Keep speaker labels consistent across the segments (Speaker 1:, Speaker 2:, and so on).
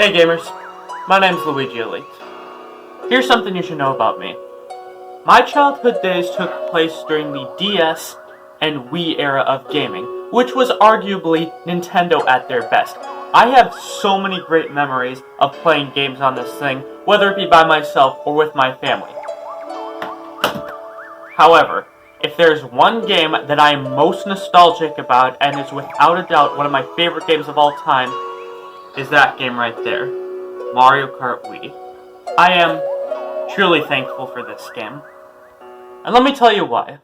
Speaker 1: Hey gamers, my name's Luigi Elite. Here's something you should know about me. My childhood days took place during the DS and Wii era of gaming, which was arguably Nintendo at their best. I have so many great memories of playing games on this thing, whether it be by myself or with my family. However, if there's one game that I am most nostalgic about and is without a doubt one of my favorite games of all time, is that game right there, Mario Kart Wii. I am truly thankful for this game. And let me tell you why.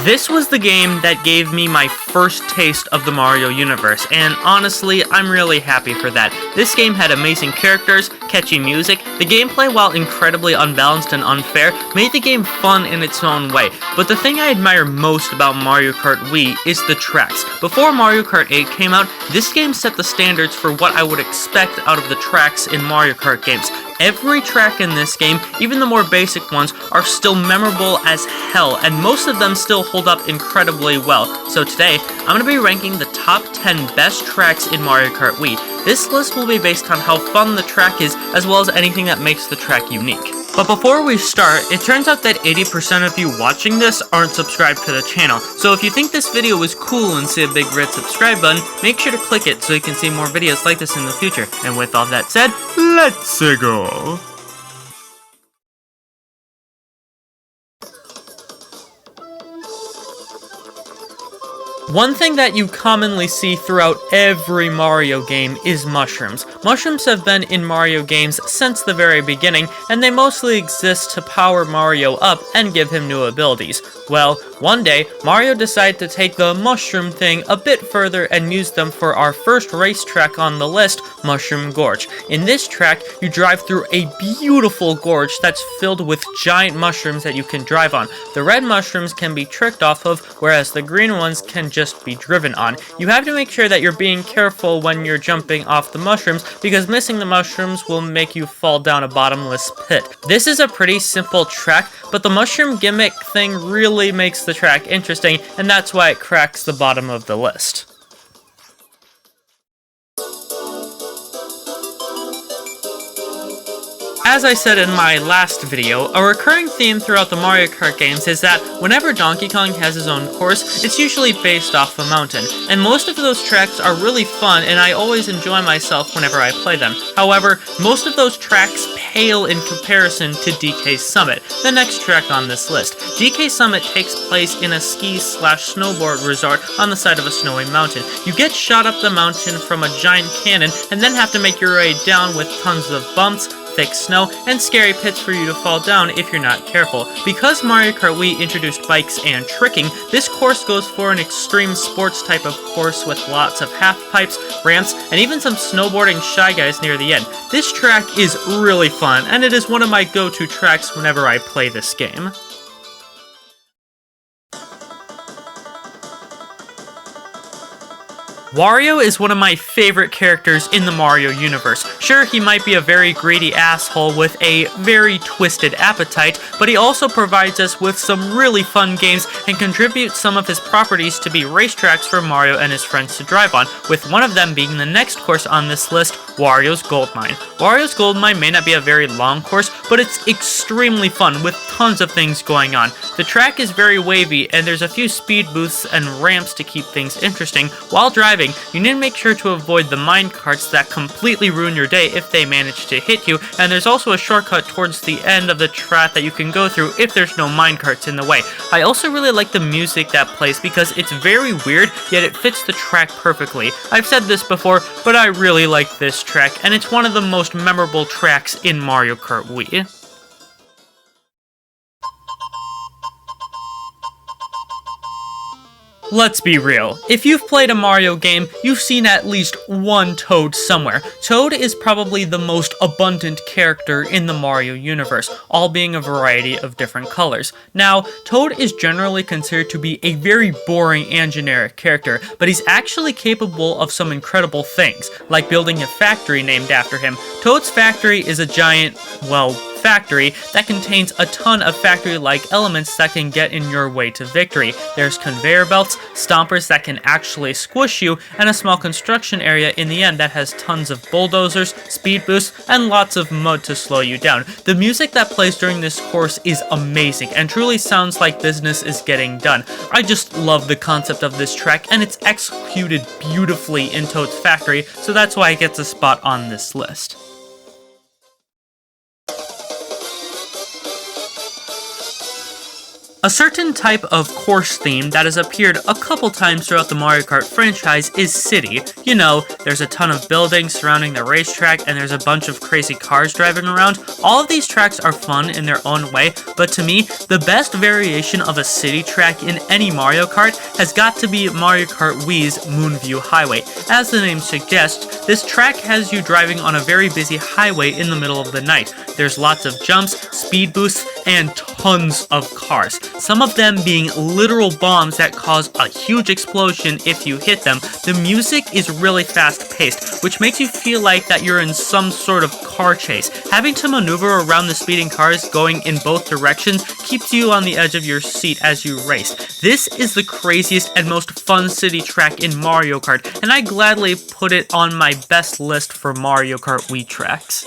Speaker 1: This was the game that gave me my first taste of the Mario universe, and honestly, I'm really happy for that. This game had amazing characters, catchy music, the gameplay, while incredibly unbalanced and unfair, made the game fun in its own way. But the thing I admire most about Mario Kart Wii is the tracks. Before Mario Kart 8 came out, this game set the standards for what I would expect out of the tracks in Mario Kart games. Every track in this game, even the more basic ones, are still memorable as hell, and most of them still hold up incredibly well. So today, I'm going to be ranking the top 10 best tracks in Mario Kart Wii. This list will be based on how fun the track is, as well as anything that makes the track unique. But before we start, it turns out that 80% of you watching this aren't subscribed to the channel. So if you think this video is cool and see a big red subscribe button, make sure to click it so you can see more videos like this in the future. And with all that said, let's go! One thing that you commonly see throughout every Mario game is mushrooms. Mushrooms have been in Mario games since the very beginning, and they mostly exist to power Mario up and give him new abilities. Well, one day, Mario decided to take the mushroom thing a bit further and use them for our first racetrack on the list, Mushroom Gorge. In this track, you drive through a beautiful gorge that's filled with giant mushrooms that you can drive on. The red mushrooms can be tricked off of, whereas the green ones can just be driven on. You have to make sure that you're being careful when you're jumping off the mushrooms, because missing the mushrooms will make you fall down a bottomless pit. This is a pretty simple track, but the mushroom gimmick thing really makes the track interesting, and that's why it cracks the bottom of the list. As I said in my last video, a recurring theme throughout the Mario Kart games is that whenever Donkey Kong has his own course, it's usually based off a mountain, and most of those tracks are really fun and I always enjoy myself whenever I play them. However, most of those tracks pale in comparison to DK Summit, the next track on this list. DK Summit takes place in a ski/snowboard resort on the side of a snowy mountain. You get shot up the mountain from a giant cannon and then have to make your way down with tons of bumps, thick snow, and scary pits for you to fall down if you're not careful. Because Mario Kart Wii introduced bikes and tricking, this course goes for an extreme sports type of course with lots of half pipes, ramps, and even some snowboarding shy guys near the end. This track is really fun, and it is one of my go-to tracks whenever I play this game. Wario is one of my favorite characters in the Mario universe. Sure, he might be a very greedy asshole with a very twisted appetite, but he also provides us with some really fun games and contributes some of his properties to be racetracks for Mario and his friends to drive on, with one of them being the next course on this list, Wario's Gold Mine. Wario's Gold Mine may not be a very long course, but it's extremely fun with tons of things going on. The track is very wavy, and there's a few speed boosts and ramps to keep things interesting. While driving, you need to make sure to avoid the mine carts that completely ruin your day if they manage to hit you, and there's also a shortcut towards the end of the track that you can go through if there's no mine carts in the way. I also really like the music that plays because it's very weird, yet it fits the track perfectly. I've said this before, but I really like this track, and it's one of the most memorable tracks in Mario Kart Wii. Let's be real, if you've played a Mario game, you've seen at least one Toad somewhere. Toad is probably the most abundant character in the Mario universe, all being a variety of different colors. Now, Toad is generally considered to be a very boring and generic character, but he's actually capable of some incredible things, like building a factory named after him. Toad's factory is a giant, well,
Speaker 2: factory that contains a ton of factory-like elements that can get in your way to victory. There's conveyor belts, stompers that can actually squish you, and a small construction area in the end that has tons of bulldozers, speed boosts, and lots of mud to slow you down. The music that plays during this course is amazing and truly sounds like business is getting done. I just love the concept of this track, and it's executed beautifully in Toad's Factory, so that's why it gets a spot on this list. A certain type of course theme that has appeared a couple times throughout the Mario Kart franchise is City. You know, there's a ton of buildings surrounding the racetrack, and there's a bunch of crazy cars driving around. All of these tracks are fun in their own way, but to me, the best variation of a city track in any Mario Kart has got to be Mario Kart Wii's Moonview Highway. As the name suggests, this track has you driving on a very busy highway in the middle of the night. There's lots of jumps, speed boosts, and tons of cars. Some of them being literal bombs that cause a huge explosion if you hit them. The music is really fast-paced, which makes you feel like that you're in some sort of car chase. Having to maneuver around the speeding cars going in both directions keeps you on the edge of your seat as you race. This is the craziest and most fun city track in Mario Kart, and I gladly put it on my best list for Mario Kart Wii tracks.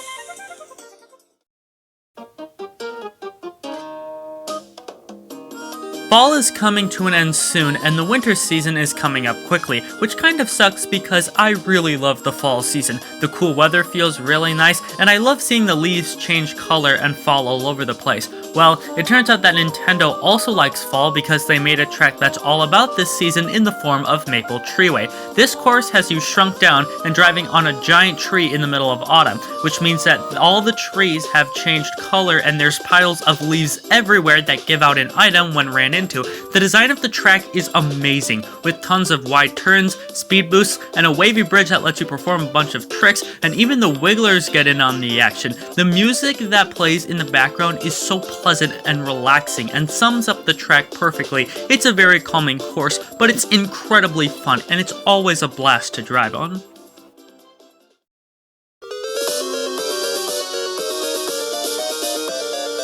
Speaker 2: Fall is coming to an end soon, and the winter season is coming up quickly, which kind of sucks because I really love the fall season. The cool weather feels really nice, and I love seeing the leaves change color and fall all over the place. Well, it turns out that Nintendo also likes fall because they made a track that's all about this season in the form of Maple Treeway. This course has you shrunk down and driving on a giant tree in the middle of autumn, which means that all the trees have changed color and there's piles of leaves everywhere that give out an item when ran into. The design of the track is amazing, with tons of wide turns, speed boosts, and a wavy bridge that lets you perform a bunch of tricks, and even the wigglers get in on the action. The music that plays in the background is so pleasant and relaxing and sums up the track perfectly. It's a very calming course, but it's incredibly fun, and it's always a blast to drive on.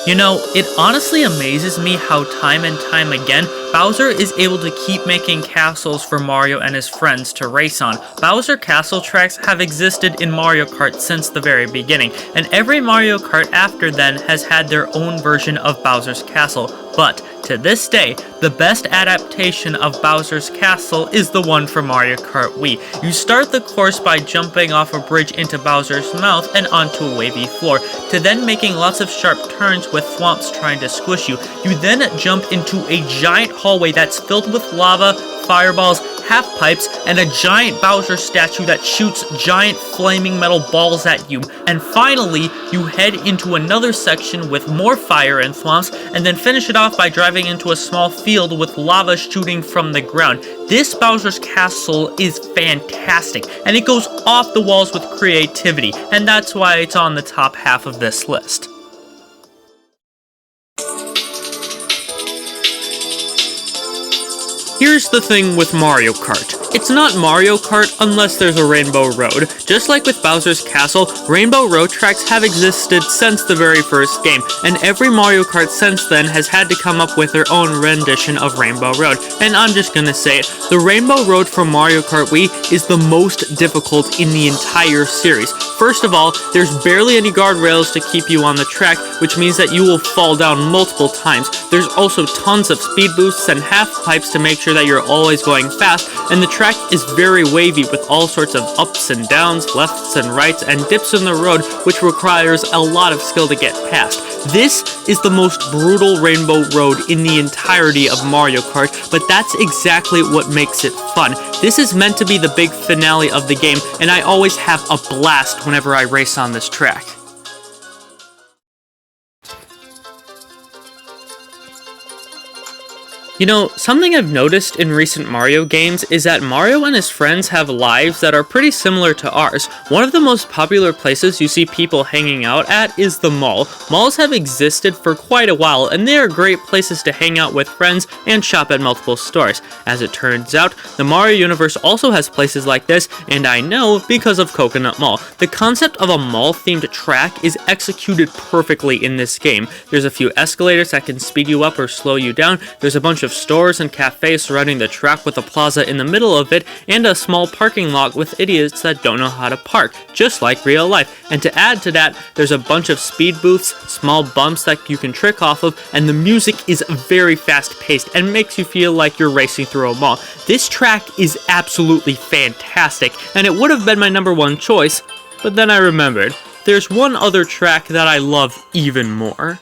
Speaker 2: You know, it honestly amazes me how time and time again, Bowser is able to keep making castles for Mario and his friends to race on. Bowser Castle tracks have existed in Mario Kart since the very beginning, and every Mario Kart after then has had their own version of Bowser's Castle. But, to this day, the best adaptation of Bowser's Castle is the one for Mario Kart Wii. You start the course by jumping off a bridge into Bowser's mouth and onto a wavy floor, to then making lots of sharp turns with thwomps trying to squish you. You then jump into a giant hallway that's filled with lava, fireballs, half-pipes, and a giant Bowser statue that shoots giant flaming metal balls at you. And finally, you head into another section with more fire and thwomps, and then finish it off by driving into a small field with lava shooting from the ground. This Bowser's Castle is fantastic, and it goes off the walls with creativity, and that's why it's on the top half of this list. Here's the thing with Mario Kart. It's not Mario Kart unless there's a Rainbow Road. Just like with Bowser's Castle, Rainbow Road tracks have existed since the very first game, and every Mario Kart since then has had to come up with their own rendition of Rainbow Road. And I'm just gonna say it, the Rainbow Road from Mario Kart Wii is the most difficult in the entire series. First of all, there's barely any guardrails to keep you on the track, which means that you will fall down multiple times. There's also tons of speed boosts and half pipes to make sure that you're always going fast, and the track is very wavy with all sorts of ups and downs, lefts and rights, and dips in the road, which requires a lot of skill to get past. This is the most brutal Rainbow Road in the entirety of Mario Kart, but that's exactly what makes it fun. This is meant to be the big finale of the game, and I always have a blast whenever I race on this track. You know, something I've noticed in recent Mario games is that Mario and his friends have lives that are pretty similar to ours. One of the most popular places you see people hanging out at is the mall. Malls have existed for quite a while, and they are great places to hang out with friends and shop at multiple stores. As it turns out, the Mario universe also has places like this, and I know because of Coconut Mall. The concept of a mall-themed track is executed perfectly in this game. There's a few escalators that can speed you up or slow you down. There's a bunch of stores and cafes surrounding the track with a plaza in the middle of it, and a small parking lot with idiots that don't know how to park, just like real life. And to add to that, there's a bunch of speed booths, small bumps that you can trick off of, and the music is very fast-paced and makes you feel like you're racing through a mall. This track is absolutely fantastic, and it would have been my #1 choice, but then I remembered, there's one other track that I love even more.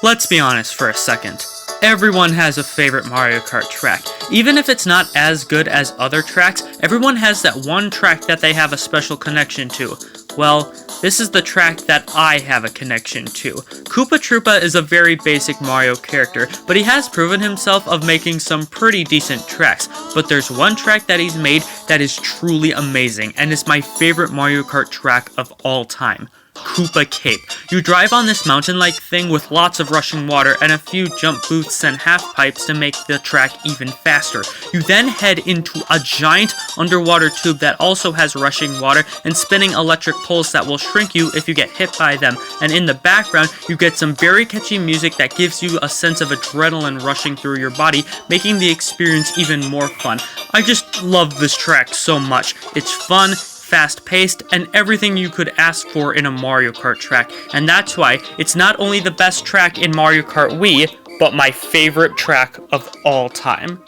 Speaker 2: Let's be honest for a second. Everyone has a favorite Mario Kart track. Even if it's not as good as other tracks, everyone has that one track that they have a special connection to. Well, this is the track that I have a connection to. Koopa Troopa is a very basic Mario character, but he has proven himself of making some pretty decent tracks. But there's one track that he's made that is truly amazing, and is my favorite Mario Kart track of all time. Koopa Cape. You drive on this mountain-like thing with lots of rushing water and a few jump booths and half pipes to make the track even faster. You then head into a giant underwater tube that also has rushing water and spinning electric poles that will shrink you if you get hit by them, and in the background you get some very catchy music that gives you a sense of adrenaline rushing through your body, making the experience even more fun. I just love this track so much. It's fun, fast-paced, and everything you could ask for in a Mario Kart track, and that's why it's not only the best track in Mario Kart Wii, but my favorite track of all time.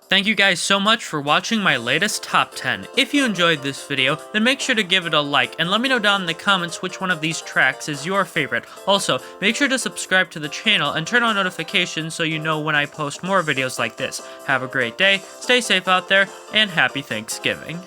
Speaker 2: Thank you guys so much for watching my latest top 10. If you enjoyed this video, then make sure to give it a like, and let me know down in the comments which one of these tracks is your favorite. Also, make sure to subscribe to the channel and turn on notifications so you know when I post more videos like this. Have a great day, stay safe out there, and happy Thanksgiving.